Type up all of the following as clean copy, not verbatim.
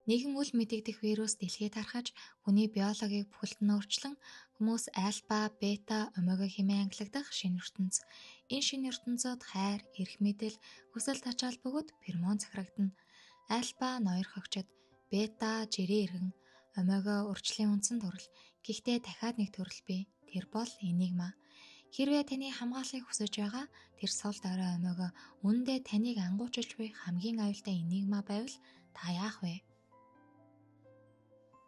Нэгэн үл мэдэгдэх вирус дэлхийд тархаж хүний биологийг бүхэлд нь өөрчлөн хүмүүс альфа, бета, омега хэмээн ангилагдах шинэ ертөнц. Энэ шинэ ертөнцид хайр, эрх мэдэл, хүсэл тачаал бөгөөд феромон захирагдана. Альфа ноёр хогчид, бета жирийн иргэн, омега урчлын үндсэн төрөл. Гэхдээ дахиад нэг төрөл бий. Тэр бол энигма. Хэрвээ таны хамгаалахыг хүсэж байгаа тэр сул дорой омега үнэндээ таныг ангуучилж буй хамгийн аюултай энигма байвал та яах вэ?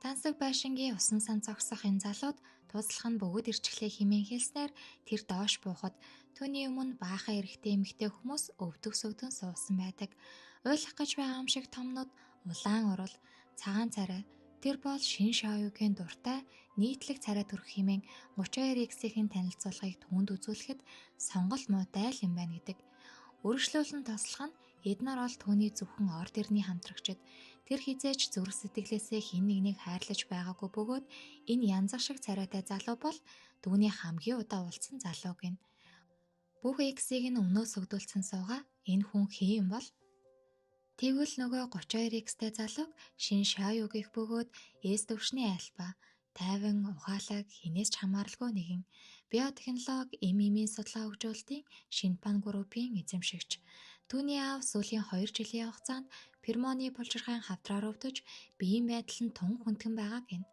Тансаг байшингийн усан сан зогсох энэ залууд тусалх нь бөгөөд ирчихлээ хэмээн хэлснээр тэр доош буухад түүний өмнө баахан эрэгтэй эмэгтэй хүмүүс өвдөг сөгдөн суусан байдаг. Уйлах гэж байгаа юм шиг томнууд, улаан урал, цагаан царай. Тэр бол шин шоугийн дуртай нийтлэг царай төрх хэмээн 32X-ийн танилцуулгыг түүнд үзүүлэхэд сонголт муу дайл юм байна гэдэг. Үргэлжлүүлэн тослох нь эднэр бол түүний зөвхөн орд ирний хамтрагчид. Тэр хизээч зүрх сэтгэлээсээ хэн нэгнийг хайрлаж байгаагүй бөгөөд энэ янзах шиг царайтай залуу бол түүний хамгийн удаа уулзсан залуу гин. Бүх X-ийг нь өмнөө сөгдүүлсэн суугаа энэ хүн хэн юм бол? Тэгвэл нөгөө 32X-тэй залууг шин шоуг их бөгөөд эс төвшний альфа, тайван, ухаалаг, хинээс ч хамааралгүй нэгэн биотехнологи ММ-ийн судалгаа хөгжүүлэлтийн Шинпан группийн эзэмшигч. Түүний аав сүүлийн 2 жилийн хугацаанд феромоны булчирхайн хавдраар өвдөж биеийн байдал нь тун хүндхэн байгаа гин.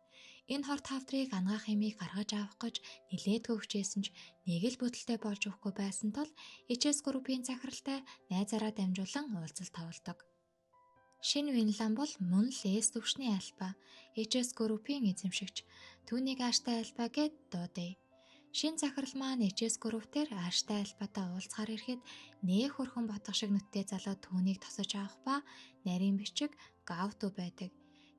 Энэ хорт хавдрыг ангаах хэмийг гаргаж авах гэж нилээдгүй хүчээсэн ч нэг л бүтэлтэй болж өгөхгүй байсан тул HS группийн захиралтай найзаараа дамжуулан уулзалт тавуулдаг. Шинэ Винлан бол мөн л эс төвшний альфа, HS группийн эзэмшигч. Түүнийг ааштай альфа гэд дуудъя. Шинэ захирал маань HS группээр ааштай альфатай уулзахаар ирэхэд нэх хөрхөн ботох шиг нүдтэй залуу түүнийг тосож авах ба нарийн бичиг Гауту байдаг.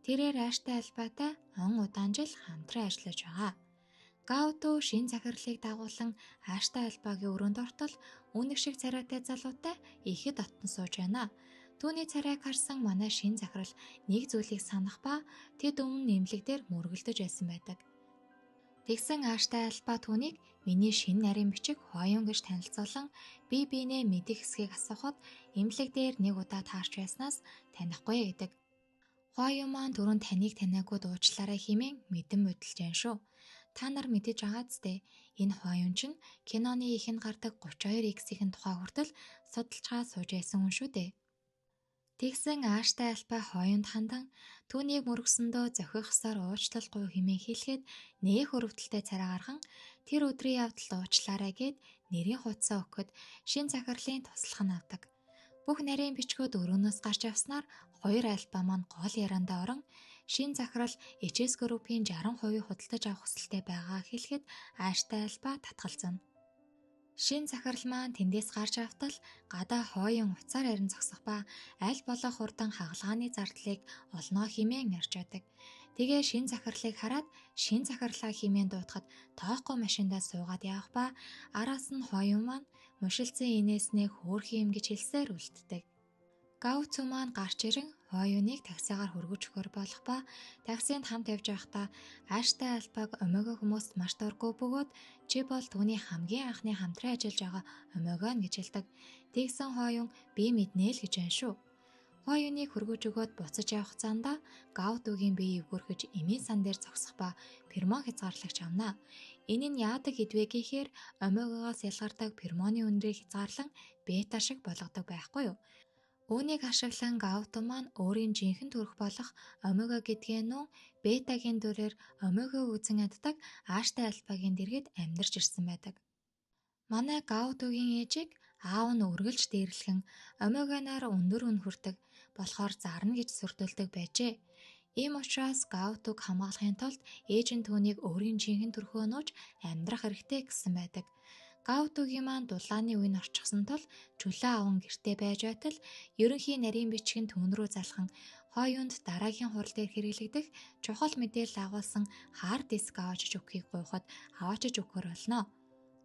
Тэрээр ааштай альфатай он удаан жил хамтран ажиллаж байгаа. Гауту шинэ захирлыг дагуулan ааштай альфагийн өрөөнд ортол үнэг шиг царайтай залуутай ихэд оттон сууж байна. Түүний царайг харсан манай шинэ захирал нэг зүйлийг санах ба тэд өмнө нэмлэг дээр мөргөлдөж байсан байдаг. Тэгсэн ааштай альфа түүнийг миний шинэ нарийн бичиг Хойюн гэж танилцуулан бие биенээ мэдих хэсгийг асуухад эмнэлэг дээр нэг удаа таарч байснаас танихгүй гэдэг. Хойюн маань түрүүн таныг таниагүй дуучлаарай хэмээн мэдэн бодолж яан шүү. Та нар мэдэж байгаа зү? Энэ Хойюн чинь киноны ихэнд гардаг 32X-ийн тухай хүртэл судалж сууж байсан хүн шүү дээ. Тэгсэн ааштай альфа Хойюнд хандан түүнийг мөргсөндөө зохих ёсоор уучлалгүй хэмээн хэлэхэд нээх өрөвдөлтэй царай гарган тэр өдрийн явдалд уучлаарай гэд нэрийн хуудасаа өгөхөд шин захирлын туслах нь авдаг. Бүх нарийн бичгүүд өрөөнөөс гарч явснаар хоёр альфа маань гол яриандаа орон шин захирал HS группийн 60% худалдаж авах хүсэлтэй байгаа хэлэхэд ааштай альфа татгалзана. Шин захирал маань тэндээс гарч автал гадаа Хойюн уцаар харин зогсох ба аль болох хурдан хагалгааны зардлыг олноо хэмээн ярьж байдаг. Тэгээ шин захирлыг хараад шин захирлаа хэмээн дуудахад тоохгүй машиндаа суугаад явах ба араас нь Хойюн маань мушилсан инээснээ хөөрхий юм гэж хэлсээр үлддэг. Гауту маань гарч ирэн Хойюныг таксигаар хөргөж өгөхөр болох ба таксинд хамт явж байхдаа ааштай альфаг омега хүмүүст маш дургүй бөгөөд чи бол түүний хамгийн анхны хамтран ажиллаж байгаа омега гэж хэлдэг. Тэгсэн Хойюн би мэднэ л гэж байна шүү. Хойюныг хөргөж өгөөд буцаж явах цаанда Гаутугийн бие эвгүрхэж эмийн сан дээр зогсох ба феромон хязгаарлагч авна. Энэ нь яадаг гэдвэ гэхээр омегагаас ялгардаг феромоны үнэрийг хязгаарлан бета шиг болгодог байхгүй юу? Үүнийг ашиглан Гауту маань өөрийн жинхэнэ төрх болох омега гэдгээ нүүн бетагийн дүрээр омега үзэн яддаг ааштай альфагийн дэргэд амьдарч ирсэн байдаг. Манай Гаутугийн ээжийг аав нь үргэлж дээрлэхэн омеганаар өндөр үн хүрдэг болохоор зарна гэж сүрдүүлдэг байжээ. Ийм учраас Гаутуг хамгаалахын тулд ээж нь түүнийг өөрийн жинхэнэ төрхөө нууж амьдрах хэрэгтэй гэсэн байдаг. Гаутугийн маань дулааны үе нь орчихсон тул чөлөө аван гэртээ байж байтал ерөнхий нарийн бичиг нь түүн рүү залхан Хойюнд дараагийн хурал дээр хэрэглэгдэх чухал мэдээлэл агуулсан хард диск аваачиж өгөхийг гуйхад аваачиж өгөхөр болно.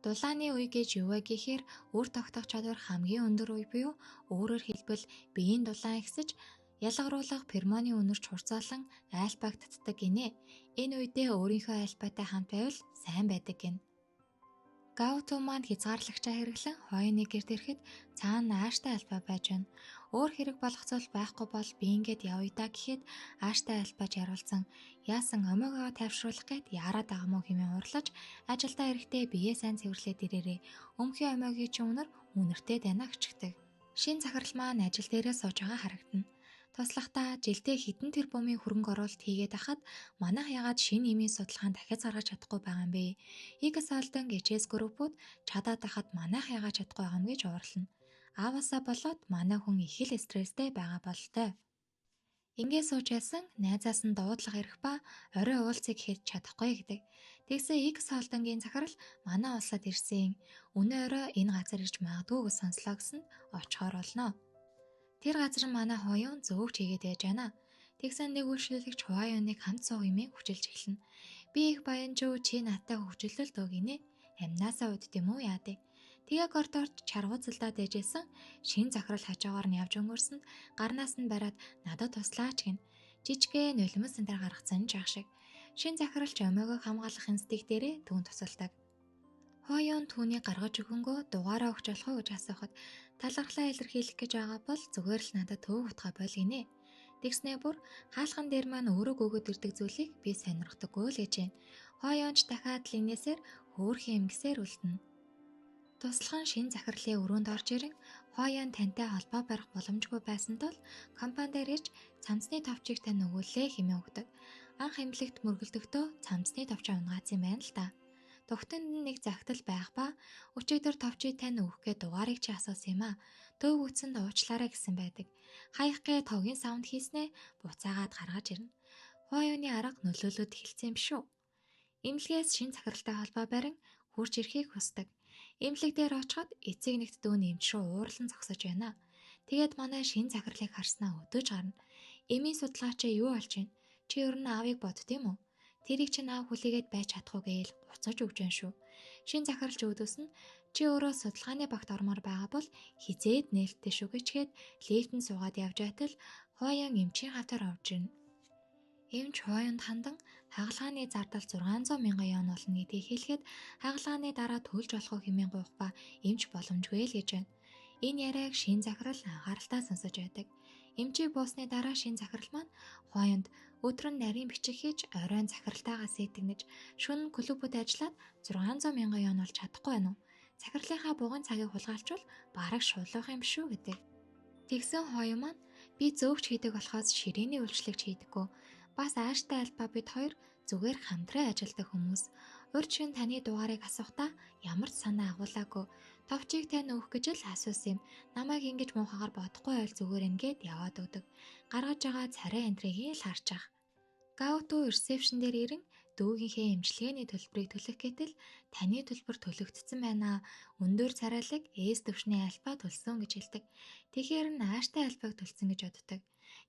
Дулааны үе гэж юу вэ гэхээр үр тогтох чадвар хамгийн өндөр үе буюу өөрөөр хэлбэл биеийн дулаан ихсэж ялгаруулах феромоны үнэрч хурцаалан альфаг татдаг гинэ. Энэ үедээ өөрийнхөө альфатай хамт байвал сайн байдаг гин. Гауту маань хязгаарлагчаа хэрэглэн Хойюны гэрт ирэхэд цаана ааштай альфа байж байна. Өөр хэрэг болох зүйл байхгүй бол би ингээд явъя да гэхэд ааштай альбаж яруулсан яасан омигоо тайвшруулах гээд яарад байгаа мó хэмээн урлаж ажилдаа ирэхдээ бие сайн цэвэрлээд ирээрээ өмхий омигийн чи үнэр үнэртэй байна гिचгдэг. Шин захирал маань ажил дээрээ сууж байгаа харагдана. Туслахтаа жилдээ хэдэн тэрбумын хөрөнгө оруулалт хийгээд ахад манайх ягаад шинэ эмийн судалгаанд дахиад гаргаж чадахгүй байгаа юм бэ? X Alden GS группүүд чадаад ахад манайх ягаад чадахгүй байгаа юм гэж уурлана. Ааваасаа болоод манай хүн их л стресстэй байгаа болтой. Ингээ сууж байсан найзаас нь дуудлага ирэх ба орой уулзъя гэхэд чадахгүй гэдэг. Тэгсэн X Alden-гийн захирал манай улсад ирсэн. Өнөө орой энэ газар ирж магадгүй гэж сонслоо гэсэнд очихоор болно. Тэр газар нь манай хоёрын зөөгч хийгээд яж байна. Тэгсэн нэг үйлчлүүлэгч хоёрыг хамт суух юмыг хүчилж эхэлнэ. Би их баянжуу чи надтай хөвчлөлт өгийнэ. Амнаасаа удд юм уу яа дээ. Тэгээ коридорт чаргууцалдаад дэжсэн шин захирал хажуугаар нь явж өнгөрсөнд гарнаас нь бариад надад туслаач гин. Жижигхэн нулимс энэ гаргацсан жаах шиг. Шин захиралч омиогоо хамгаалах инстинкт дээрээ түүн тусалдаг. Хойон түүний гаргаж өгөнгөө дугаараа өгч болох уу гэж асуухад талархлаа илэрхийлэх гэж байгаа бол зүгээр л надад төв утга бойл гинэ. Тэгснээ бүр хаалхан дээр маань өөрөө гөөгөд ирдэг зүйлийг би сонирхдаггүй л гэж байна. Хойонч дахиад л инээсээр хөөрхөн эмгсээр үлдэнэ. Туслахын шин захирлын өрөөнд орж ирэн хойон тантай холбоо барих боломжгүй байсан тул компани дээр ирж цамцны товчийг тань өгүүлээ хэмээн өгдөг. Анх эмнэлэгт мөргөлдөгтөө цамцны товчоо унгаацсан байна л та. Тогтонд нэг загтал байх ба өчигдөр товчийг тань өгөх гээд дугаарыг чи асуусан юм а. Төв үтсэнд уучлаарай гэсэн байдаг. Хаях гээ тогийн савнд хийснээ буцаагаад гаргаж ирнэ. Хойоны арга нөлөөлөд эхэлсэн юм шүү. Эмнэлгээс шин захиралтай холбоо барин хурж ирэхийг хүсдэг. Эмнэлэг дээр очиход эцэг нэгт дөөний эмч рүү уурлан зогсож байна. Тэгээд манай шин захирлыг харснаа өдөөж гарна. Эмийн судалгаа чи юу болж байна? Чи ер нь аавыг бодд юм уу? Тэрийг чи аав хүлээгээд байж чадахгүй гээл буцаж өгч байна шүү. Шин захиралч өөдөөс нь чи өөрөө судалгааны багт ормоор байгаа бол хизээд нээлттэй шүү гэчгээд лифтэнд суугаад явж байтал хойон эмчийн хавтар орж ирнэ. Эмч хойонд хандан хагалгааны зардал 600 мянган вон болно гэдгийг хэлэхэд хагалгааны дараа төлж болох уу хэмээн гуйх ба эмч боломжгүй л гэж байна. Энэ яриаг шин захирал анхааралтай сонсож байдаг. Эмчийг буусны дараа шин захирал маань хойонд өдөр нь нарийн бичих хийж оройн захиралтайгаас итгэнэж шөнө клубүүд ажиллаад 600 мянган вон болж чадахгүй байна уу? Захирлынхаа бугын цагийг хулгайлчвал бараг шуулах юм шүү гэдэг. Тэгсэн хойон маань би зөөгч хийдэг болохоос ширээний үйлчлэгч хийдэггүй. Бас ааштай альба бид хоёр зүгээр хамтран ажилладаг хүмүүс. Урд шин таны дугаарыг асуухтаа ямар ч санаа агуулаагүй. Товчийг тань өөх гэж л асуусан юм. Намайг ингэж муухагаар бодохгүй ойл зүгээр ингээд яваад өгдөг. Гаргаж байгаа царай энтрийг л харж ах. Гауту ресепшн дээр ирэн дүүгийнхээ эмчилгээний төлбөрийг төлөх гэтэл таны төлбөр төлөгдсөн байна. Өндөр царайлаг ээс төвшний альба төлсөн гэж хэлдэг. Тэгэхээр нь ааштай альбаг төлсөн гэж боддог.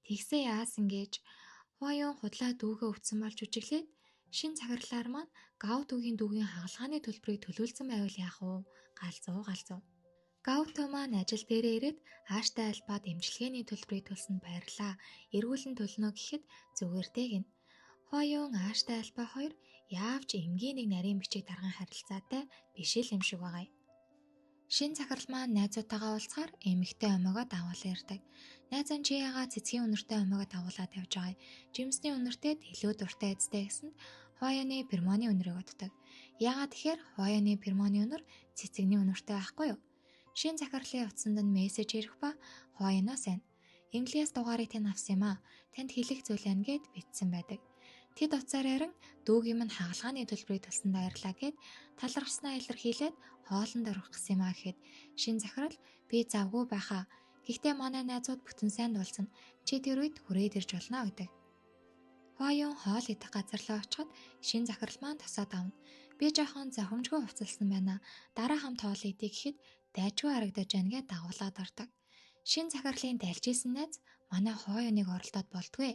Тэгсээ яасан гэж хойон худлаа дүүгээ өвдсөн болж үжиглээд шин захирлаар маань Гаутугийн дүүгийн хагалгааны төлбөрийг төлүүлсэн байвал яах вэ? Галзуу. Гауту маань ажил дээрээ ирээд ааштай альбад эмчилгээний төлбөрийг төлсөнд баярлаа. Эргүүлэн төлнө гэхэд зүгээр дээ гин. Хойон ааштай альба хоёр яавч эмгийн нэг нарийн бичиг дарган харилцаатай биш л юм шиг байгаа. Шин захирал маань найзуудтайгаа уулзахаар эмэгтэй омоогоо дагуулсан ирдэг. Найз нь чи яагаад цэцгийн үнэртэй омоогоо дагуулад явж байгаа? Жимсний үнэртэд илүү дуртай эзтэй гэсэнд хойоны пермоны үнэрийг боддог. Яагаад тэгэхээр хойоны пермоны үнэр цэцэгний үнэртэй байхгүй юу? Шин захирлын утсанд нь мессеж ирэх ба хойноос байна. Эмнэлгээс дугаарыг тань авсан юм а. Танд хэлэх зүйл байна гэд бичсэн байдаг. Тэд уцаар ярин дүүгийн минь хагалгааны төлбөрийг төлсөнд баярлаа гэд талархснаа илэрхийлээд хоолнд орох гэсэн юм а гэхэд шин захирал би завгүй байхаа. Гэхдээ манай найзууд бүтэн сайн дуулсан. Чи тэр үед хүрээд ирж болно гэдэг. Хойон хоол идэх газар руу очиход шин захирал маань тусаад авна. Би жоохон зохимжгүй хувцалсан байна. Дараа хамт хоол идэх гэхэд дайжгүй харагдаж байна гэд дагуулад ордог. Шин захирлын дайлжсэн найз манай хойоныг оролдоод болдгүй.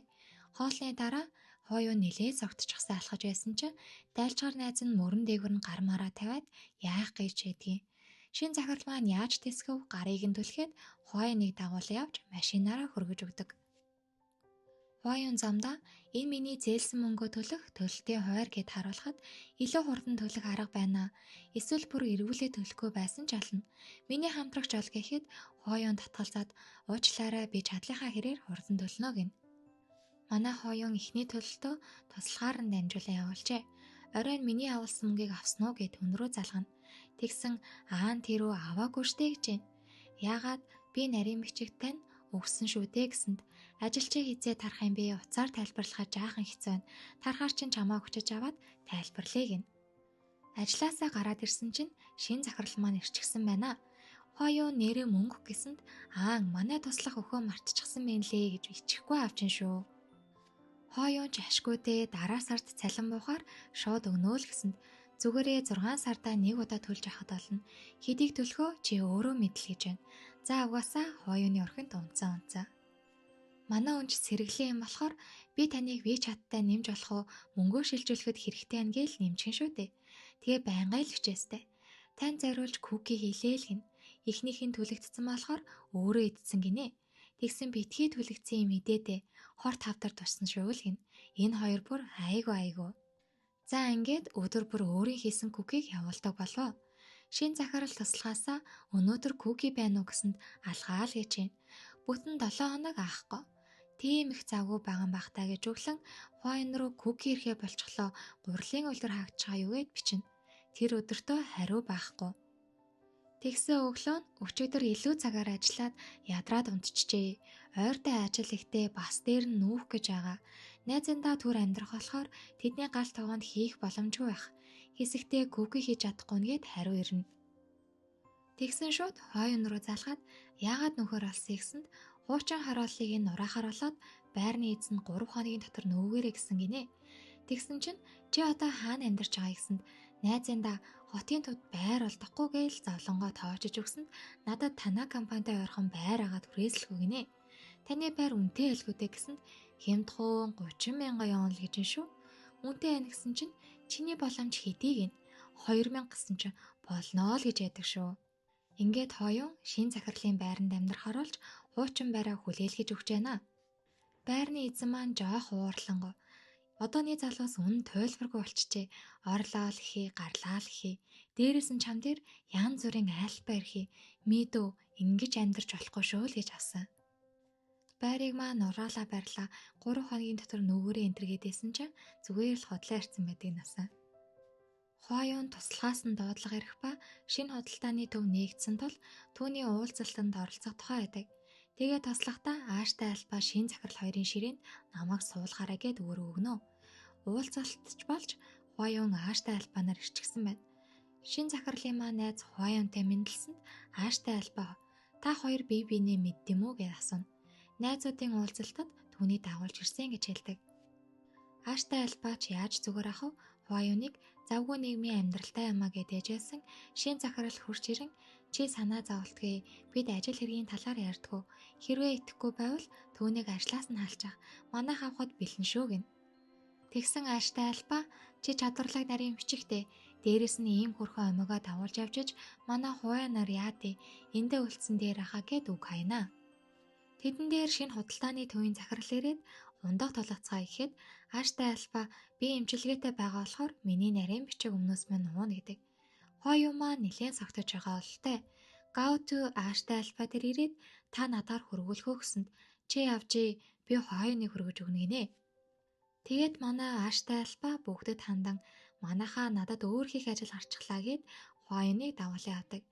Хоолны дараа хойон нилээ зогтчихсан алхаж байсан чинь дайлчгаар найз нь мөрөн дээгүр нь гар мараа тавиад яах гэж хэдгийг. Шин захирал маань яаж тэсгэв гарыг нь түлхээд хойныг дагуул явж машинаараа хөргөж өгдөг. Хуаяун замдаа энэ миний зээлсэн мөнгөө төлөх төлөлтийн хуваар гэд харуулхад илүү хурдан төлөх арга байна. Эсвэл бүр эргүүлээ төлөхгүй байсан ч ална. Миний хамтрагч ол гэхэд хуаяун татгалзаад уучлаарай би чадлынхаа хэрээр хурдан төлнө гин. Манай хоёрын эхний төлөлтөө туслахаар нь дамжуулан явуулжээ. Оройн миний авалсан мөнгийг авсан уу гэд хүн рүү залгана. Тэгсэн тэр рүү аваагүй штэ гэж байна. Яагаад би нарийн бичигт тань өгсөн шүү дээ гэсэнд ажилчаа хизээ тарах юм бэ? Уцаар тайлбарлахаа жаахан хэцүү байна. Тарахаар чинь чамаа хүчиж аваад тайлбарлая гин. Ажлаасаа гараад ирсэн чинь шин захирал маань ирчихсэн байна. Хоёрын нэрээ мөнгө гэсэнд манай туслах өхөө мартчихсан байна лээ гэж ичихгүй авчин шүү. Хоёрын ч ашгүй дээ дараа сард цалин буухаар шууд өгнөө л гэсэнд зүгээрээ 6 сардаа нэг удаа төлж авахд болно. Хэдийг төлөхөө чи өөрөө мэдл гэж байна. За угаасаа хоёрын орхинд унцаа. Манай өнч сэргэлэн юм болохоор би таныг WeChat-тай нэмж болох уу мөнгөө шилжүүлэхэд хэрэгтэй ан гээл нэмчихэн шүү дээ. Тэгээ байнгай л хичээстэй. Тань зориулж куки хийлээ л гин. Эхнийх нь төлөгдсөн болохоор өөрөө идсэн гинэ. Тэгсэн битгий төлөгдсөн юм идээдээ хор тавдар туссан шүү л гин. Энэ хоёр бүр айгу. За ингээд өдөр бүр өөрийн хийсэн кукиг явуулдаг болов. Шин захирал туслахаасаа өнөөдөр куки байна уу гэсэнд алгаал гэж байна. Бүтэн 7 хоног аахгүй. Тийм их завгүй байгаа юм бахтаа гэж өглөн хойно руу куки ирэхэ болчихлоо. Гурилын үлдэр хаагдчихаа юу гэд бичнэ. Тэр өдөртөө хариу байхгүй. Тэгсэн өглөө нь өчигдөр илүү цагаар ажиллаад ядраад унтчихжээ. Ойртой ажил ихтэй бас дээр нь нүүх гэж байгаа. Найзандаа түр амьдрах болохоор тэдний гал тогоонд хийх боломжгүй байх. Хэсэгтээ куки хийж чадахгүй нэгэд хариу ирнэ. Тэгсэн шууд хойно руу залгаад яагаад нөхөр алсан гэсэнд хуучин харааллыг нь нураахаар болоод байрны эзэн 3 хоногийн дотор нүүгээрэй гэсэн гинэ. Тэгсэн чинь чи одоо хаана амьдарч байгаа гэсэнд найзандаа хотын төвд байр олдохгүй гээл зовлонгоо тоочж өгсөнд надад танай компанид ойрхон байр агаад хүрээслэх үгинэ. Таны байр үнэтэй хэлгүүдээ гэсэнд хямдхан 30 мянга явна л гэж шүү. Үнэтэй байна гэсэн чинь чиний боломж хэдий гин 2000 гэсэн чинь болноо л гэж яддаг шүү. Ингээд хоёрын шин захирлын байранд амьдрах оруулж хуучин байраа хүлээлгэж өгч байна. Байрны эзэн маань жоох уурлангуй. Одооний залуус үнэн тойлборгүй болчихжээ. Орлоо л ихий, гарлаа л ихий. Дээрээс нь чам дээр янз бүрийн айлтбай ирхий. Мэдөө ингэж амьдарч болохгүй шүү л гэж авсан. Байрыг маа нураалаа барьлаа. 3 хоногийн дотор нүгээрээ энтергээдсэн чинь зүгээр л хотлоо ирсэн байдаг насаа. Хоёрын туслахаас нь доотлого ирэх ба шинэ худалдааны төв нээгдсэн тул түүний уулзалтанд оролцох тухай байдаг. Тэгээ туслахтаа ааштай албаа шин захирал хоёрын ширээнд намайг суулгаарай гэд өөрөө өгнө. Уулзалтч болж Хуаяун ааштай албанаар ирчихсэн байна. Шин захирлын маа найз Хуаяунтай мэндэлсэнд ааштай албаа та хоёр бие биенээ мэддэм үү гэж асууна. Найзуудын уулзалтад түүний дагуулж ирсэн гэж хэлдэг. Ааштай албаач яаж зүгээр ах вэ? Хуаяуныг завгүй нийгмийн амьдралтай юмаа гэж дэжэлсэн шин захирал хурж ирэн чи санаа зовлтгий бид ажил хэргийн талаар ярьдгүү. Хэрвээ итгэхгүй байвал түүнийг ажлаас нь халчих. Манайх авахд бэлэн шүү гин. Тэгсэн ааштай албаа чи чадварлаг нарийн бичихтэй. Дээрээс нь ийм хөрхөн омигоо давуулж авчиж манай Хуаяунаар яадэ. Эндээ үлдсэн дээр ахаа гэд үг хайнаа. Тэдэн дээр шинэ худалдааны төвийн захирал ирээд ундах толгоцгоо ихэд ааштай албаа би эмчилгээтэй байгаа болохоор миний нарийн бичиг өмнөөс мань нууна гэдэг. Хоёрын маань нэлээд согтож байгаа бололтой. Гауту ааштай албаа дээр ирээд та надаар хөргүүлэхөө гэсэнд чи явжээ би хоёрыг хөргөж өгнө гинэ. Тэгээд манай ааштай албаа бүгдэд хандан манайхаа надад өөр хийх ажил гарчихлаа гэд хоёрыг дагуулсан авдаг.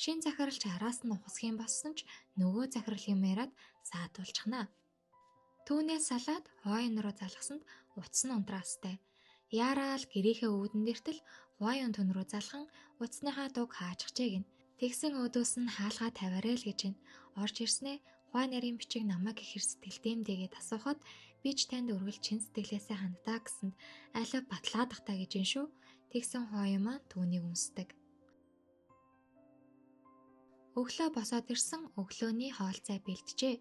Шин захиралч араас нь ухасх юм болсон ч нөгөө захирлын мэрад саатуулчихна. Түүнээс салаад Хуаяун руу залгасанд утас нь унтраастай. Яараал гэрийнхээ үүдэн дэртэл Хуаяун түн рүү залхан утасныхаа дуг хаачихжээ гин. Тэгсэн өдөөс нь хаалгаа тавиарай л гэж байна. Орж ирснээ Хуай нарийн бичиг намайг их сэтгэлдэмдээгээд асуухад би ч танд өргөл чин сэтгэлээсээ хандтаа гэсэнд алив батлаад тахтаа гэж байна шүү. Тэгсэн Хуаяун маань түүнийг үнсдэг. Өглөө босоод ирсэн өглөөний хоол цай бэлджээ.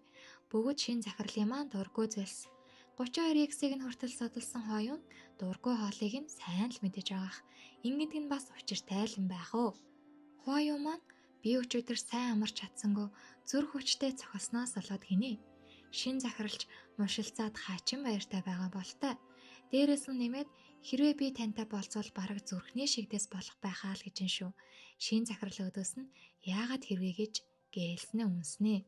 Бүгд шин захирлын маань дургүй зүйлс. 32x-ийг нь хүртэл судалсан Хуаяун дургүй хоолыг нь сайн л мэдэж байгаах. Ингэдэг нь бас учиртай л юм байх уу. Хуаяун маань би өчигдөр сайн амарч чадсангүй зүрх хүчтэй цохолсноос болоод гинэ. шин захиралч мушилцаад хаачин баяртай байгаа болтой. Дээрээс нь нэмээд хэрвээ би тантай болцвол бараг зүрхний шигдээс болох байхаа л гэж шүү. Шин захирал өдөөс нь яагаад хэрвээ гэж гээйлснээ үнснээ.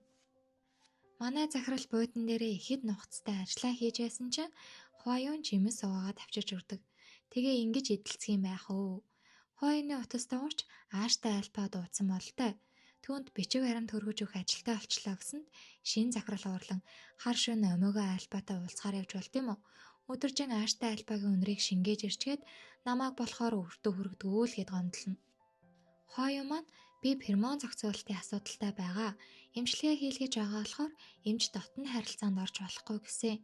Манай захирал буудан дээрээ ихэд нухацтай ажиллаа хийж байсан чинь Хуаюун жимс уугаад авчирч өрдөг. Тэгээ ингэж эдэлцэх юм байх өө. Хуаюуны утас дагуулч ааштай альпа дуудсан болтой. Түүнд бичиг баримт хөргөж өгөх ажилтай олчлоо гэсэнд шин захирал уурлан хар шөнө өмөөгөө альпатай уулзахаар явж болт юм уу? Өдөржин ааштай альпагийн үнэрийг шингээж ирчгээд намайг болохоор өртөө хүргдгүү л гэд гомдлоно. Хуаюун маань би гормон зохицуулалтын асуудалтай байгаа. Эмчилгээ хийлгэж байгаа болохоор эмч дотны харилцаанд орж болохгүй гэсэн.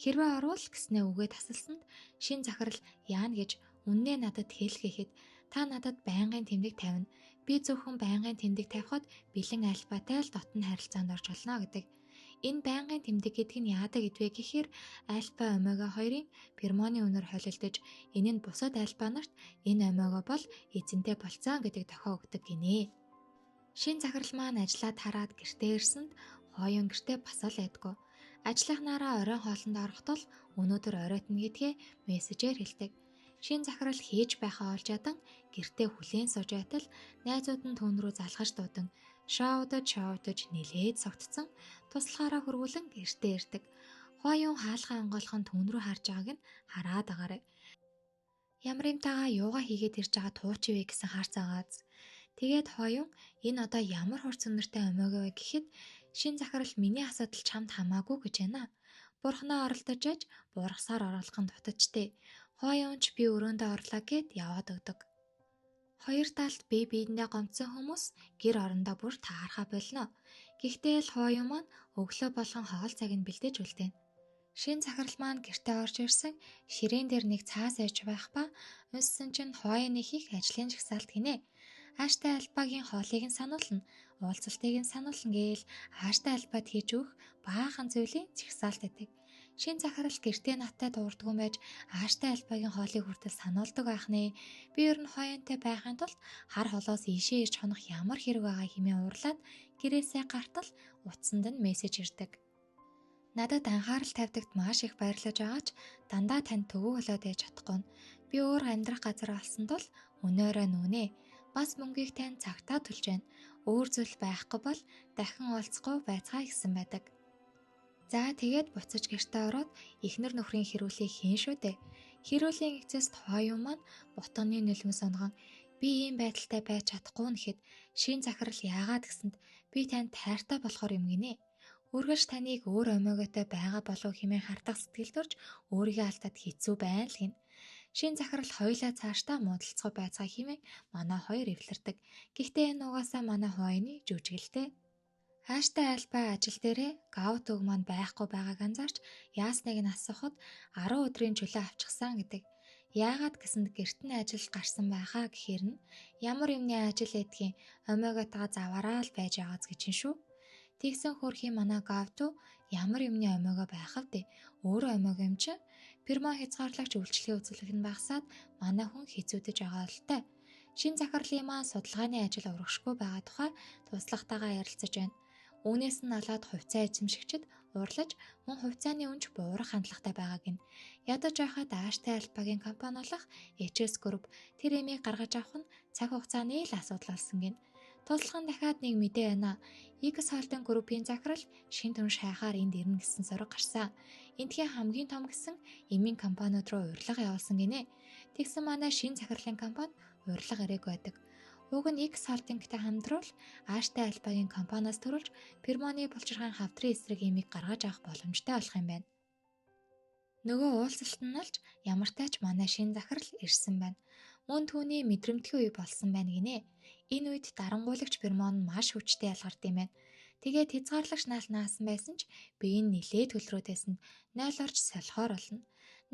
Хэрвээ орвол гэснээ үгээ тасалсанд шин захирал яана гэж үннээ надад хэлгээхэд та надад байнгын тэмдэг тавина. Би зөвхөн байнгын тэмдэг тавихад бэлэн альфатай л дотны харилцаанд орж болно гэдэг. Энэ байнгын тэмдэг гэдэг нь яадаг гэдвэ гэхээр альфа омега 2-ын гормоны үнэр холилдож энэ нь бусад альфа нарт энэ омега бол эзэнтэй болцсон гэдэг тохио өгдөг гинэ. Шин захирал маань ажиллаад хараад гэртээ ирсэнд Хуаюун гэртээ бас л байдгүй. Ажлынхнаараа оройн хоолнд орохдол өнөөдөр оройтно гэдгээ мессежээр хэлдэг. Шин захирал хийж байхаа олж ядан гэртээ хүлээн сууж байтал найзууд нь түүн рүү залгаж дуудан шоудож нилээд согтцсон туслахаараа хөрвүүлэн гэртээ ирдэг. Хуаюун хаалгаа онгойлгон түүн рүү харж байгааг нь хараад агаарай. Ямар юмтайгаа юугаа хийгээд ирж байгаа тууч ивэ гэсэн харцаагааз. Тэгээд Хуаюун энэ одоо ямар хурц үнэртэй омега вэ гэхэд шин захирал миний асуудал чамд хамаагүй гэж байна. Бурхнаа оролдож аж буургасаар оруулах нь дутажтэй. Хуаюунч би өрөөндөө орлоо гэд яваад өгдөг. Хоёр талд бие биендээ гомцсон хүмүүс гэр орондоо бүр таархаа болно. Гэхдээ л Хуаюун маань өглөө болгон хоол цаг нь бэлдэж үлдээн. Шин захирал маань гэртээ орж ирсэн ширээн дээр нэг цаас ээж байх ба унссан чинь Хуаюуны хийх ажлын жагсаалт гинэ. Ааштай альпагийн хоолыг нь сануулна, уулзалтыг нь сануулна гээл ааштай альпад хийж өгөх баахан зүйлийн жагсаалт байдаг. Шин захирал гэртээ надтай дуурдгүй байж ааштай альпагийн хоолыг хүртэл сануулдаг байх нэ. Би ер нь Хуаюунтай байхын тулд хар холоос ийшээ ирж хонох ямар хэрэг байгаа хэмээн уурлаад гэрээсээ гартал утсанд нь мессеж ирдэг. Надад анхаарал тавьдагт маш их баярлаж байгаач дандаа танд төвөг болоод ээж чадахгүй. Би өөр амьдрах газар олсон тул өнөөрөө нүнэ. Бас мөнгийг тань цагтаа төлж байна. Өөр зүйл байхгүй бол дахин уулзахгүй байцгаа гэсэн байдаг. За тэгээд буцаж гэртээ ороод эхнэр нөхрийн хэрүүлийг хийн шүү дээ. Хэрүүлийн эцэст Хуаюун маань бутганы нөлмөс онгон би ийм байдалтай байж чадахгүй нэхэд шин захирал яагаад гэсэнд би танд хайртай болохоор юм гинэ. Үргэлж таныг өөр омегатай байгаа болов хэмээн хардах сэтгэл төрж өөрийгөө алдаад хэцүү байна л гин. Шин захирал хоёулаа цаашдаа муудалцах байцгаа хэмээн манай хоёр эвлэрдэг. Гэхдээ энэ угаасаа манай Хуаюуны жүжиглэлтэй. Ааштай альпа ажил дээрээ гаут өг маань байхгүй байгааг анзаарч яасныг нь асуухад 10 өдрийн чөлөө авчихсан гэдэг. Яагаад гэсэнд гэрт нь ажил гарсан байхаа гэхээр нь ямар юмны ажил эдгийн омегатаа заваараа л байж байгааз гэж шүү. Тэгсэн хөрхийн манай гауту ямар юмны омега байх вэ? Өөрөө омега юм чи гормон хязгаарлагч үйлчлэгийн үзүүлэх нь багасаад манай хүн хэцүүдэж байгаа л та. Шин захирлын маань судалгааны ажил урагшгүй байгаа тухай туслахтайгаа ярилцаж байна. Үүнээс нь алаад хувьцаа эзэмшигчид уурлаж мөн хувьцааны үнж буурах хандлагатай байгааг нь ядаж байхад ааштай альпагийн компани болох HS Group тэр эмийг гаргаж авах нь цаг хугацааны л асуудал болсон гин. Туслах нь дахиад нэг мэдээ байна. X Holding Group-ийн захирал шин түн шайхаар энд ирнэ гэсэн зориг гарсан. Эндхийн хамгийн том гэсэн эмийн компаниуд руу урилга явуулсан гинэ. Тэгсэн манай шин захирлын компани урилга ирээгүй байдаг. Уг нь X Holding-тэй хамтруул ааштай альпагийн компаниас төрүүлж гормоны булчирхайн хавдрын эсрэг эмийг гаргаж авах боломжтой болох юм байна. Нөгөө уулзалт нь олж ямартай ч манай шин захирал ирсэн байна. Мөн түүний мэдрэмтгий үе болсон байна гинэ. Энэ үед дарангуулагч гормон нь маш хүчтэй ялгард юм байна. Тэгээд хязгаарлагч наал наасан байсан ч бие нь нилээд төлрөөдөөсөнд 0 орж солихоор болно.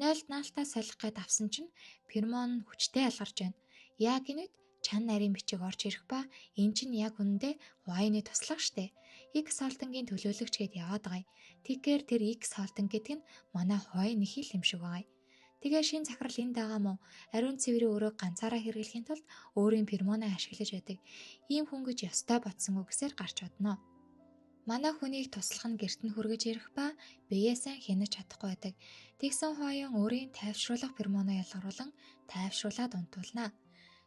0-д наалтаа солих гээд авсан чинь гормон нь хүчтэй ялгарч байна. Яг энэ үед чан нарийн бичиг орж ирэх ба эн чинь яг үнэндээ Хуаюуны туслах штэ. X Holding-ийн төлөөлөгч гэд яваад байгаа. Тэгэхээр тэр X Holding гэдэг нь манай Хуаюуны хил юм шиг байгаа. Тэгээ шин захирал энд байгаа мó ариун цэврийн өрөө ганцаараа хэрэглэхийн тулд өөрийн гормоноо ашиглаж байдаг. Ийм хүн гэж ёстой бодсон үгсээр гарч бодно. Манай хүнийг туслах нь гэрт нь хүргэж ирэх ба биеэсэн хянаж чадахгүй байдаг. Тэгсэн хойон өөрийн тайвшруулах гормоноо ялгаруулан тайвшруулад унтуулна.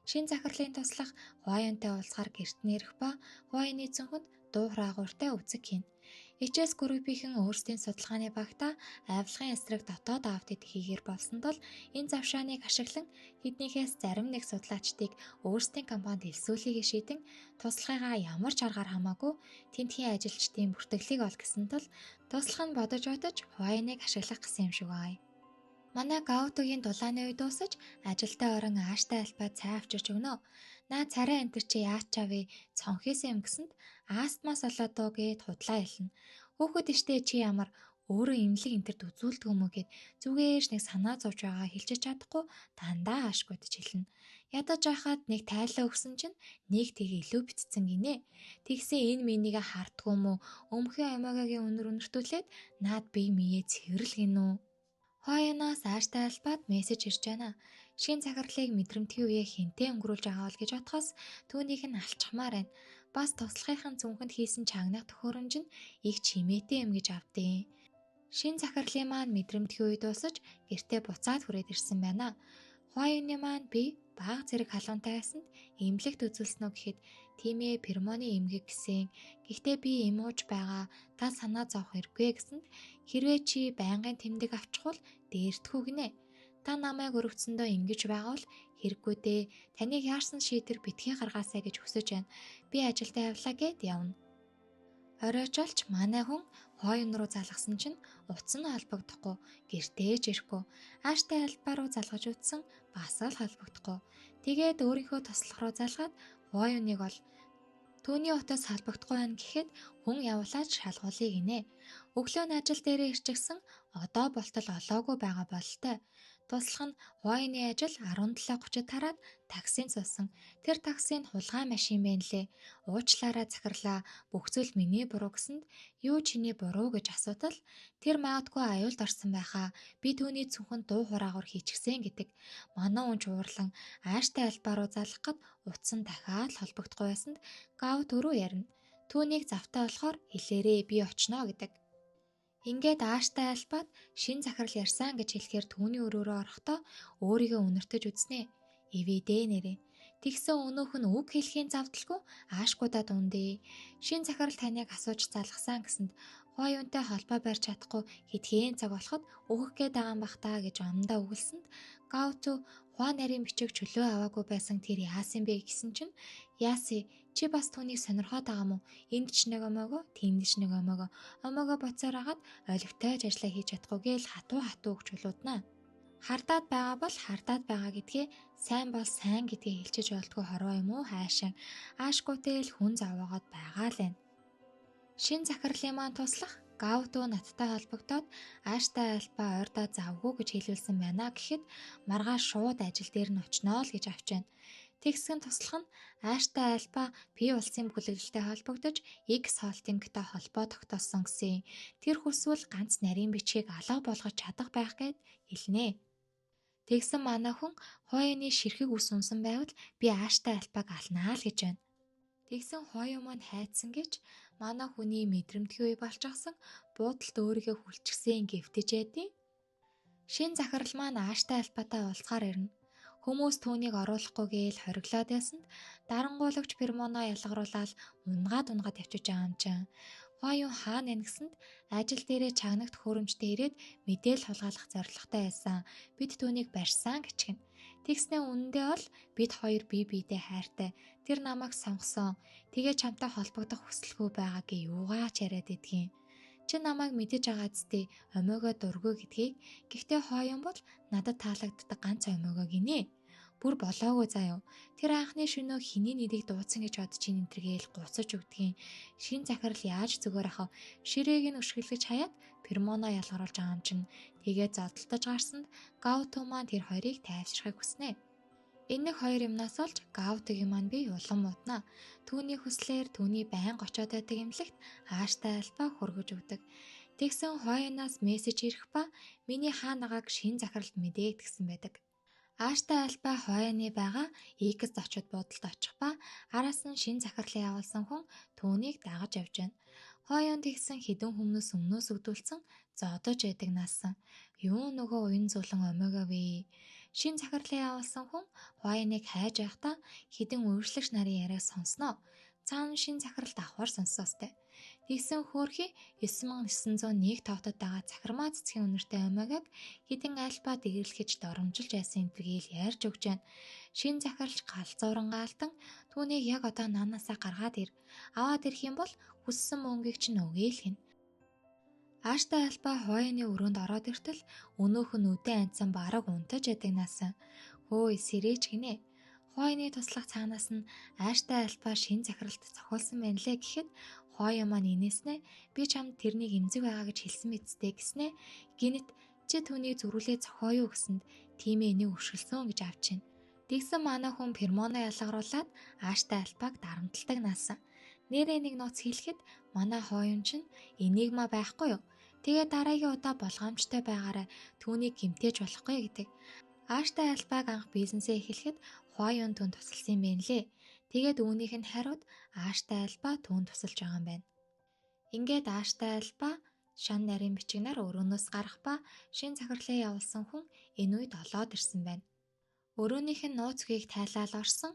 Шин захирлын туслах хуайнтай уулзахаар гэрт нь ирэх ба хуайны цүнхэнд дуу хаагууртай үцэг хийнэ. Хичээс группийнхэн өөрсдийн судалгааны багтаа авилгын эсрэг дотоод аудит хийгээр болсон тул энэ завшааныг ашиглан хэднийхээс зарим нэг судлаачдыг өөрсдийн компанид элсүүлэхийг шийдэн туслахыгаа ямар ч аргаар хамаагүй тентхийн ажилчдын бүртгэлийг ол гэсэн тул туслах нь бодож хуайныг ашиглах гэсэн юм шиг байна. Манай Гаутогийн дулааны үе дуусаж ажилдаа орон ааштай альбаа цай авчирч өгнө. Наа царай энэ чи яач чавэ цонхисэн юм гэсэнд астмаас болоод доо гэд худлаа хэлнэ. Хүүхэд штэ чи ямар өөрөө имлэг энтерд үзүүлдэг юм уу гэд зүгээрж нэг санаа зовж байгаа хэлчих чадахгүй дандаа аашгүйдэж хэлнэ. Ядаж байхад нэг тайлаа өгсөн чинь нэг тийг илүү битцсэн гинэ. Тэгсэн энэ минийгээ хардггүй юм уу? Өмхөн амиагагийн өнөр өнөртүүлээд наад би мие цэвэрлэг гинүү. Хойноос ааштай альбаад мессеж ирж байна. Шинэ захирлыг мэдрэмтгий үеэ хинтээ өнгөрүүлж байгаа бол гэж бодхоос түүнийг нь алчмаар байна. Бас туслахын зүнхэнд хийсэн чагнах төхөөрөмж нь их чимээтэй юм гэж авдیں۔ Шинэ захирлын маань мэдрэмтгий үе дуусаж гэртээ буцаад хүрээд ирсэн байна. Хойны маань би баг зэрэг халуунтай байсанд эмнэлэгт үзүүлсэн үү гэхэд тийм ээ пермоны эмгэг гэсэн. Гэхдээ би эмууж байгаа та санаа зовох хэрэггүй гэсэнд хэрвээ чи байнгын тэмдэг авчихвал дээрдэхүү гинэ. Та намайг өргөцсөндөө ингэж байгаа бол хэрэггүй дээ. Таныг яарсан шийдвэр битгий гаргаасаа гэж хүсэж байна. Би ажилдаа явлаа гэд явна. Оройчолч манай хүн хойн руу залгасан чинь утас нь холбогдохгүй, гэртээ ч ирэхгүй. Ааштай альбаа руу залгаж үтсэн бас л холбогдохгүй. Тэгээд өөрийнхөө туслах руу залгаад хойныг бол түүний утас холбогдохгүй байна гэхэд хүн явуулаад шалгуулъя гинэ. Өглөө нь ажил дээрээ ирчихсэн одоо болтол олоогүй байгаа бололтой. Туслах нь хойны ажил 17:30-д тараад таксинд суусан. Тэр таксинд хулгай машин байна лээ. Уучлаарай захирлаа. Бүх зүйл миний буруу гэсэнд юу чиний буруу гэж асуудал тэр магадгүй аюулд орсон байхаа. Би түүний цүнхэнд дуу хураагуур хийчихсэн гэдэг. Манай унж уурлан ааштай альбаа руу залах гээд утсан дахиад холбогдохгүй байсанд гав төрөө ярина. Түүнийг завтай болохоор хэлээрээ би очноо гэдэг. Ингээд ааштай альбаад шин захирал ярьсан гэж хэлэхээр түүний өрөөрөө орохдоо өөрийгөө үнэртэж үзнэ. Ивэдэ нэрээ. Тэгсэн өнөөх нь үг хэлхийн завдалгүй аашгуудаа дундээ. Шин захирал таныг асууж залгасан гэсэнд хой юунтай холбоо барьж чадахгүй хэдхэн цаг болоход өгөх гээд байгаа юм бах таа гэж амдаа өгүүлсэнд Гауту хоо нарийн бичиг чөлөө аваагүй байсан тэр яасан бэ гэсэн чинь яаси чи бас түүнийг сонирхоод байгаа мó энд ч нэг омоогоо тэнд ч нэг омоогоо боцоор агаад олигтойж ажиллаа хийж чадахгүй гээл хатуу өгч чулууднаа. Хардаад байгаа бол хардаад байгаа гэдгээ сайн бол сайн гэдгээ хэлчихэж болтгоо хорвоо юм уу хаашаа аашгүйтэй л хүн заваагаад байгаа л байна. Шин захирлын маань туслах Гауту надтай холбогдоод ааштай альбаа ойрдоо завгүй гэж хэлүүлсэн байна гэхэд маргааш шууд ажил дээр нь очноо л гэж авч байна. Тэгсгэн туслах нь ааштай альбаа бие улсын бүлэглэлтэй холбогдож X холдингтой холбоо тогтоосон гэсэн. Тэр хүсвэл ганц нарийн бичгийг алга болгож чадах байх гэд хэлнэ. Тэгсэн манай хүн хойны ширхэг ус унсан байвал би ааштай альбааг алнаа л гэж байна. Тэгсэн хойно маань хайцсан гэж манай хүний мэдрэмтгий үе болчихсон буудалд өөрийгөө хүлчихсэн гэвтэж байдیں۔ Шин захирал маань ааштай альбаатай уулзахаар ирнэ. Хүмүүс түүнийг оруулахгүй гээл хориглоод байсанд дарангуулагч пермоноо ялгаруулаад унгаад явчихж байгаа юм чинь. Хойно хаана нэ гэсэнд ажил дээрээ чагнах төхөөрөмжтэй ирээд мэдээл хулгайлах зорилготой байсан. Бид түүнийг барьсан гэчихнэ. Тэгснээ үнэндээ бол бид хоёр бие биедээ хайртай. Тэр намайг сонгосон. Тэгээ чамтай холбогдох хүсэлгүй байгаагийн юугаач яриад идэгин. Чи намайг мэдэж байгаа зү омоогоо дургүй гэдгийг. Гэхдээ хойон бол надад таалагддаг ганц омоогоо гинэ. Бүр болоогүй заяа. Тэр анхны шөнөө хиний нэрийг дуудсан гэж бодож ин энтергээл гуцаж өгдгийн. Шин захирал яаж зүгээр ахав. Ширээг нь өшгөлгөж хаяад пермоноо ялгаруулж байгаа юм чинь. Тэгээ зодтолтож гарсанд Гауту маань тэр хоёрыг тайвширхахыг хүснэ. Энэ хоёр юмнаас олж Гаутугийн маань би улам муудна. Түүний хүслээр түүний байнга очиод байдаг эмнэлэгт ааштай альбаа хүргэж өгдөг. Тэгсэн хойноос мессеж ирэх ба миний хаанагааг шин захиралд мэдээг гэсэн байдаг. Ааштай альбаа хойны байгаа X очиод буудалд очих ба араас нь шин захирлын явуулсан хүн түүнийг дагаж явж байна. Хойонд тэгсэн хідэн хүмүүс өмнөөс өгдүүлсэн зодож яадаг наасан. Юу нөгөө уян зулан омега вэ? Шин захирлын явуулсан хүн хойныг хайж байхдаа хідэн үйлчлэгч нарын яриаг сонсноо. Цаана шин захирал давхар сонссоостой. Тэгсэн хөөрхий 9901 товтод байгаа цахирмаа цэцгийн үнэртэй омегаг хідэн альфа дэглэхэж доромжилж байсан энтергээл ярьж өгч байна. Шин захиралч галзууран гаалтан түүнийг яг одоо наанасаа гаргаад ир. Аваад ирэх юм бол хүссэн мөнгийг чинь өгье л гин. Ааштай альба хойны өрөөнд ороод иртэл өнөөх нь үдэн анцсан бараг унтаж ядаг наасан. Хөөе сэрээч гинэ. Хойны туслах цаанаас нь ааштай альба шин захиралт цохиулсан байна лээ гэхэд хойо маань инээснэ би чамд тэрнийг эмзэг байгаа гэж хэлсэн мэдстэй гэснэ. Гинэт чи түүнийг зүрүүлээ зохиоё гэсэнд тийм ээ энийг өшгөлсөн гэж авч чинь. Тэгсэн манай хүн фермоно ялгаруулад ааштай альбаг дарамталдаг наасан. Нэрээ нэг нууц хэлэхэд манай хойон чинь энигма байхгүй юу? Тэгээ дараагийн удаа болгоомжтой байгаараа түүнийг гэмтээж болохгүй гэдэг. Ааштай альбаг анх бизнесээ эхлэхэд хойон түн тусалсан юм байна лээ. Тэгээд үүнийх нь хариуд ааштай альба түн тусалж байгаа юм байна. Ингээд ааштай альба шан нарийн бичигнэр өрөөнөөс гарах ба шин захирлаа явуулсан хүн энэ үед олоод ирсэн байна. Өрөөнийх нь нууцгийг тайлал орсон.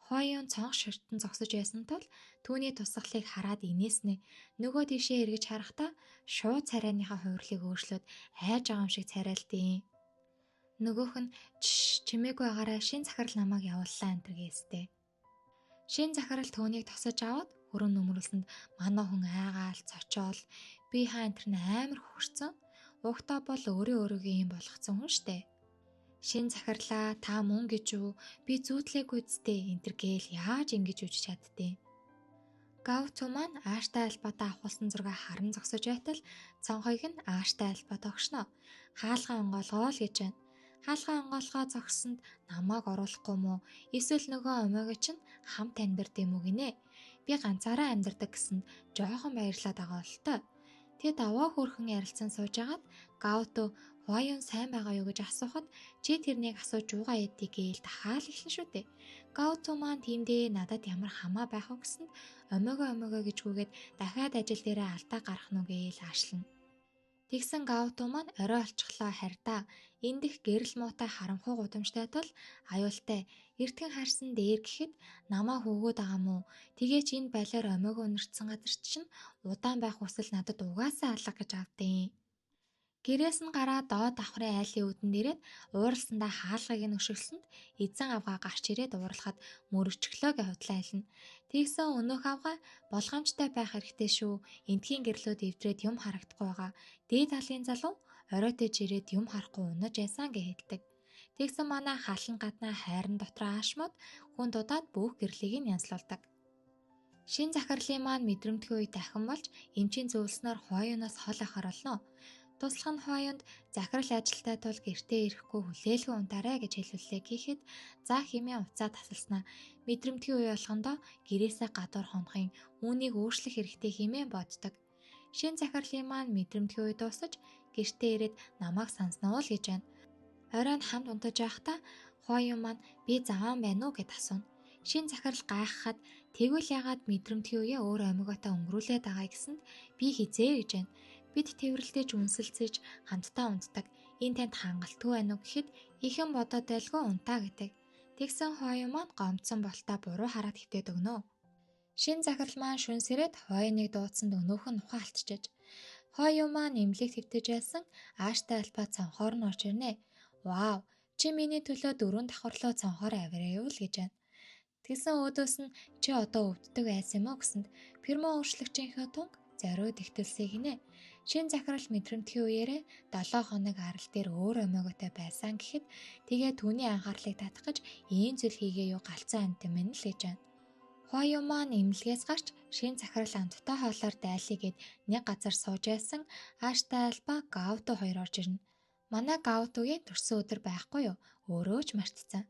Хойон цонх ширтэн зогсож байсан тул түүний тусгалыг хараад инээснэ. Нөгөө тийшээ эргэж харахтаа шууд царайныхаа хувирлыг өөрчлөөд айж байгаа юм шиг царайлдیں۔ Нөгөөх нь чимээгүй агаараа шин захирал намайг явууллаа энэ гэстэй. Шин захирал түүнийг тосож аваад хөрөн нөмрөлсөнд манай хүн айгаал цочоол би хаа энэ нь амар хөрцөн. Угтаа бол өөрийнхөө юм болгоцсон хүн штэ. Шин захирлаа та мөн гэж үү би зүүдлээгүй зүтэй энтер гээл яаж ингэж үжиж чаддیں۔ Гауту маань ааштай альбатай авахулсан зураг харан зогсож байтал цонхойг нь ааштай альбат огшно. Хаалгаа онгоолгоо л гэж байна. Хаалгаа онгоолгоо зогссонд намайг оруулахгүй мó эсвэл нөгөө омега чинь хамт амьдард юм уу гинэ. Би ганцаараа амьдардаг гэсэнд жоохон баярлаад байгаа бол тоо. Тэд аваа хөрхөн ярилцсан суужгаад Гауту хойон сайн байгаа юу гэж асуухад чи тэрнийг асууж юугаа ядгийг гээл дахаал эхлэн шүү дээ. Гауту маань тиймдээ надад ямар хамаа байх вэ гэсэнд омега гэжгүйгээд дахиад ажил дээрээ алдаа гарах нү гээл аашлана. Тэгсэн Гауту маань орой олчихлоо харьдаа эндих гэрэл муутай харамхуу гудамжтай тул аюултай эртхэн харсан дээр гэхэд намаа хөөгөөд байгаа мó тэгээч энэ балиар омега өнөртсөн газар чинь удаан байх хүсэл надад угаасаа алга гэж авдیں۔ Гэрээс нь гараад доод давхрын айлын үүдэн дээрээ ууралсандаа хаалгыг нь өшөглсөнд эзэн авгаа гарч ирээд уурлахад мөрөчглөө гэж худлаа хэлнэ. Тэгсэн өнөөх авгаа болгоомжтой байх хэрэгтэй шүү. Эндхийн гэрлүүд эвдрээд юм харагдахгүй байгаа. Дээд талын залуу оройтож ирээд юм харахгүй унаж яасан гэж хэлдэг. Тэгсэн манай халан гаднаа хайран дотроо аашмууд хүн дудаад бүх гэрлийг нь янзлуулдаг. Шин захирлын маань мэдрэмтгий үе дахин болж эмчийн зөвлснөөр хойоноос хол ахаар болно. Туслах нь хойонд захирал ажилтай тул гэртээ ирэхгүй хүлээлгэн унтаарай гэж хэлүүллээ гэхэд за хэмээн уцаа тасалснаа мэдрэмтгий үе болгондоо гэрээсээ гадуур хонохын үүнийг өөрчлөх хэрэгтэй хэмээн боддог. Шин захирлын маань мэдрэмтгий үе дуусаж гэртээ ирээд намайг санснаа л гэж байна. Оройн хамт унтаж байхдаа хойон маань би заваан байна уу гэд асууна. Шин захирал гайхахад тэгвэл ягаад мэдрэмтгий үеэ өөр омеготой өнгөрүүлээд байгаа гэсэнд би хизээ гэж байна. Бид тэврэлтэж үнсэлцэж хамтдаа унтдаг. Энэ танд хангалтгүй байна уу гэхэд ихэн бодоод байлгүй унтаа гэдэг. Тэгсэн хойон маань гомдсон болтоо буруу хараад хитээд өгнө. Шин захирал маань шүнсэрээд хойныг дуудсанд өнөөх нь ухаан алдчихэж. Хойон маань эмнэлэг твтэж байсан ааштай альбаа цонхоор нь орж ирнэ. Вау, чи миний төлөө 4 давхарлуу цонхоор авираа юу л гэж байна. Тэгсэн өөдөөс нь чи одоо өвддөг байсан юм уу гэсэнд ферма өөрчлөгчийнхөө тунг зориуд ихтэлсэй гинэ. Шин захирал мэдрэмтгий үеэрээ 7 хоног арал дээр өөр омеготой байсан гэхэд тэгээ түүний анхаарлыг татах гэж ийм зүйл хийгээ юу галцсан амт юм л гэж байна. Хойо маань эмнэлгээс гарч шин захирал амттай хоолоор дайлыгээд нэг газар сууж байсан ааштай альба Гауту хоёр орж ирнэ. Манай Гаутугийн төрсөн өдөр байхгүй юу? Өөрөө ч мартцсан.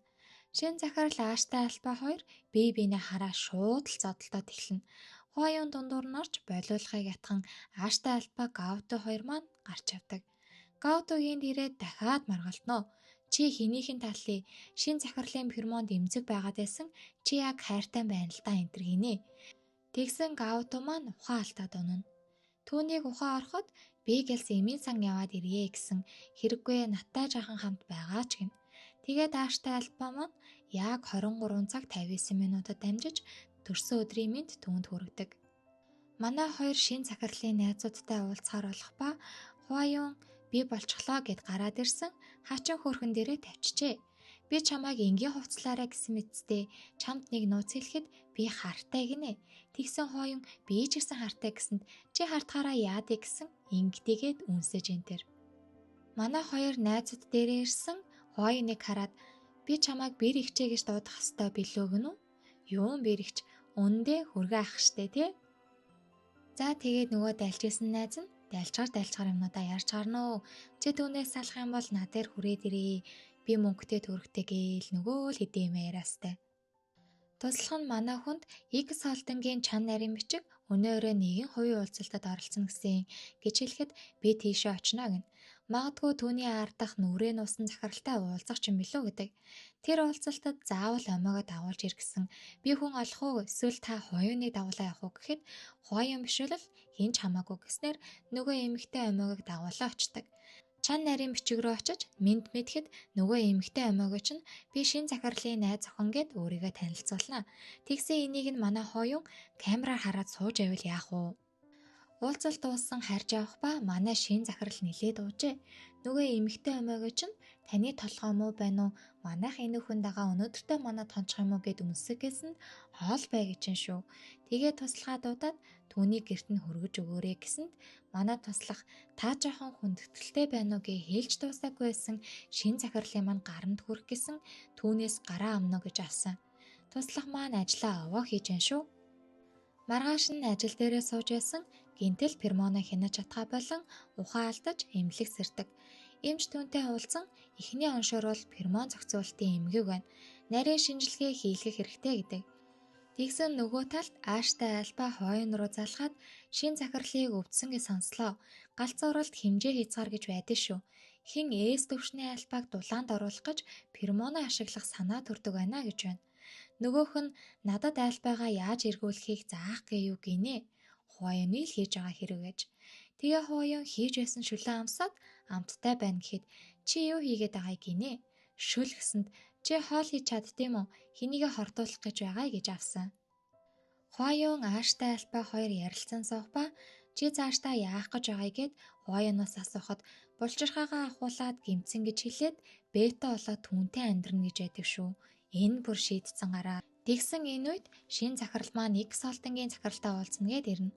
Шин захирал ааштай альба хоёр бие биенээ хараа шууд л зодтолдоод эхэлнэ. Хойон дундуур нь орж болиулахыг ятхан ааштай альба Гауту хоёр маань гарч явдаг. Гаутугийн дээрээ дахиад маргалтноо. Чи хэнийхэн талын шин захирлын фермонд эмзэг байгаад байсан чи яг хайртай байна л да энтэр гинэ. Тэгсэн Гауту маань ухаан алдаад унана. Түүнийг ухаан ороход би гэлс эмийн сан яваад ирье гэсэн хэрэггүй наттай жаахан хамт байгаа ч гин. Тэгээд ааштай альба маань яг 23 цаг 59 минутад дамжиж төрсөн өдрийн мэнд түүнд хүргэдэг. Манай хоёр шин захирлын найзуудтай уулзахаар болох ба Хуаяун би болчихлоо гэд гараад ирсэн хачин хөөрхөн дээрээ тавьчихжээ. Би чамайг энгийн хувцлаарай гэсэн мэтстэй чамд нэг нууц хэлэхэд би хартай гинэ. Тэгсэн Хуаяун би ч гэсэн хартай гэсэнд чи хартахаараа яадэ гэсэн ингэдийгээд үнсэж энтер. Манай хоёр найзууд дээрээ ирсэн Хуаяуныг хараад би чамайг бэр ихчээ гэж дуудах хэвээр билүү гэнэ үү? Юун бэр ихч өндөө хүргээ ах штэ тий. За тэгээд нөгөө дайлжсэн найз нь дайлчгаар юмнуудаа ярьж гарна уу. Чи түүнээс салах юм бол над дээр хүрээд ирээ. Би мөнгөтэй төрөхтэй гээл нөгөө л хэдийн юм яриастай. Туслах нь манай хүнд X холдонгийн чан нарийн бичиг өнөө өрөө нэгэн хувийн уулзалтад оролцсон гэсэн гэж хэлэхэд би тийшээ очино гэнэ. Магадгүй түүний ардах нүрээ нуусан захиралтай уулзах ч юм билүү гэдэг. Тэр уулзалтад заавал омоогоо дагуулж ир гэсэн. Би хүн олох уу эсвэл та Хуаяуныг дагуулаа явах уу гэхэд Хуаяун бишвэл хин ч хамаагүй гэснээр нөгөө эмэгтэй омоогог дагуулаа очдог. Чан нарийн бичиг рүү очиж мэд мэдхэд нөгөө эмэгтэй омоогоо чинь би шин захирлын найз охин гэд өөрийгөө танилцуулна. Тэгсэн энийг нь манай Хуаяун камераар хараад сууж байвал яах вэ? Уулзалт дууссан харж явах ба манай шин захирал нилээд уужээ. Нөгөө эмэгтэй омоогоо чинь таны толгой муу байна уу? Манайх энэ хүн дагаа өнөөдөртөө манад тончих юм уу гэд үнсэг гэсэнд хоол бай гэж шүү. Тэгээд туслахаа дуудаад түүнийг гэрт нь хөргөж өгөөрэй гэсэнд манай туслах та жоохон хүндэтгэлтэй байна уу гэ хэлж дуусаагүй байсан шин захирлын маань гарамд хүрэх гэсэн түүнээс гараа амно гэж авсан. Туслах маань ажлаа овоо хийж гэн шүү. Маргааш нь ажил дээрээ сууж байсан гинтэл пермоно хянаж чадхаа болон ухаан алдаж эмнэлэг сэрдэг. Эмч түүнтэй уулзсан эхний оншоор бол пермон зохицуулалтын эмгэг байна. Нарийн шинжилгээ хийлгэх хэрэгтэй гэдэг. Тэгсэн нөгөө талд ааштай альба Хуаяун руу залгаад шин захирлыг өвдсөн гэж сонслоо. Галц уралд хэмжээ хязгаар гэж байдэн шүү. Хин ээс төвшний альбаг дулаанд оруулах гэж пермоно ашиглах санаа төрдөг байна гэж байна. Нөгөөх нь надад альбагаа яаж эргүүлэхийг заах гэв гинэ. Хуаяуны л хийж байгаа хэрэг гэж. Тэгээ Хуаяун хийж байсан шүлэн амсаад амттай байна гэхэд чи юу хийгээд байгаа гинэ? Шүл гэсэнд чи хоол хийж чаддсан уу? Хинийгээ хордуулах гэж байгаа гэж авсан. Хуаяун ааштай альба хоёр ярилцсан суух ба чи цаашдаа яах гэж байгааг гэд Хуаяунаас асуухад булчирхаагаа ахуулаад гимцэн гэж хэлээд бета болоод түүнтэй амьдрна гэж яддаг шүү. Энэ бүр шийдсэн гараа. Тэгсэн энэ үед шин захирал маань X холдонгийн захиралтай уулзна гэд ирнэ.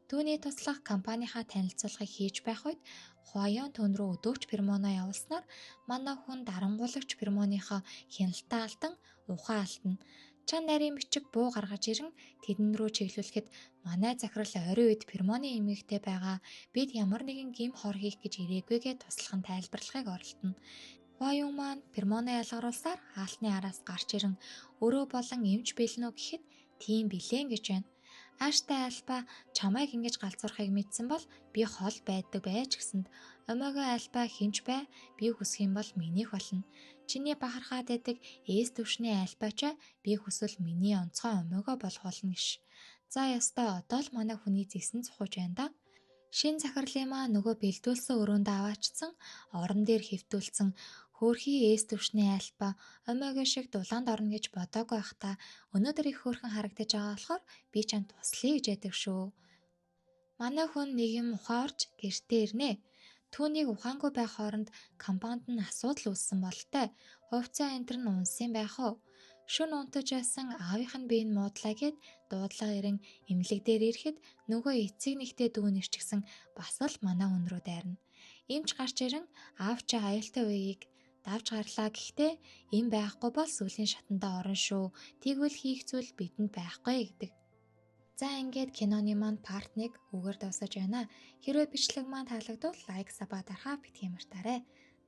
Түүний туслах компанийнхаа танилцуулгыг хийж байх үед Хуаяун түн рүү өдөөч пермоно явуулснаар манай хүн дарангуулагч пермоныхоо хяналтаа алдан ухаан алдна. Чан нарийн бичиг буу гаргаж ирэн тэдэн рүү чиглүүлэхэд манай захирал орой үед пермоны эмэгтэй байгаа. Бид ямар нэгэн гим хор хийх гэж ирээгүй туслахын тайлбарлагыг оролдоно. Хуаяун маань пермоно ялгаруулсаар хаалтны араас гарч ирэн өрөө болон эмч бэлнэ үү гэхэд тийм билэн гэж байна. Ааштай альба чамайг ингэж галзуурахыг мэдсэн бол би хол байдаг байж гэсэнд омоогоо альба хинч бай би хүсэх юм бол минийх болно. Чиний бахархаад байдаг ээс төвшний альбачаа би хүсвэл миний онцгой омоогоо болох болно гэж. За ястаа одоо л манай хүний зэсэн цухаж байна да. Шин захирлын маа нөгөө бэлдүүлсэн өрөөнд аваачсан орон дээр хэвтүүлсэн хөөрхий ээс төвшний альба омоогоо шиг дулаанд орно гэж бодоогүй байхдаа өнөөдөр их хөөрхөн харагдаж байгаа болохоор би чамд туслая гэж яддаг шүү. Манай хүн нэг юм ухаарч гэртээ ирнэ. Түүнийг ухаангүй байх хооронд компанид нь асуудал үүссэн болтой. Хувьцаа энтер нь унсан байх уу? Шүн унтаж байсан аавынх нь биеийг муудлаа гэд дуудлага ирэн эмнэлэг дээр ирэхэд нөгөө эцэг нэгтэй дүү нэрчгсэн бас л манай хүн рүү дайрна. Эмч гарч ирэн аав чи аюултай үеийг давж гарлаа гэхдээ эм байхгүй бол сүлийн шатандаа орно шүү. Тэгвэл хийх зүйл бидэнд байхгүй гэдэг. За ингээд киноны маань part 1 үгээр дуусаж байна. Хэрвээ бичлэг маань таалагдвал лайк, сабаа дарахаа битгий мартаарай.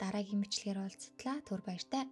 Дараагийн бичлэгээр уулзтлаа. Түр баяртай.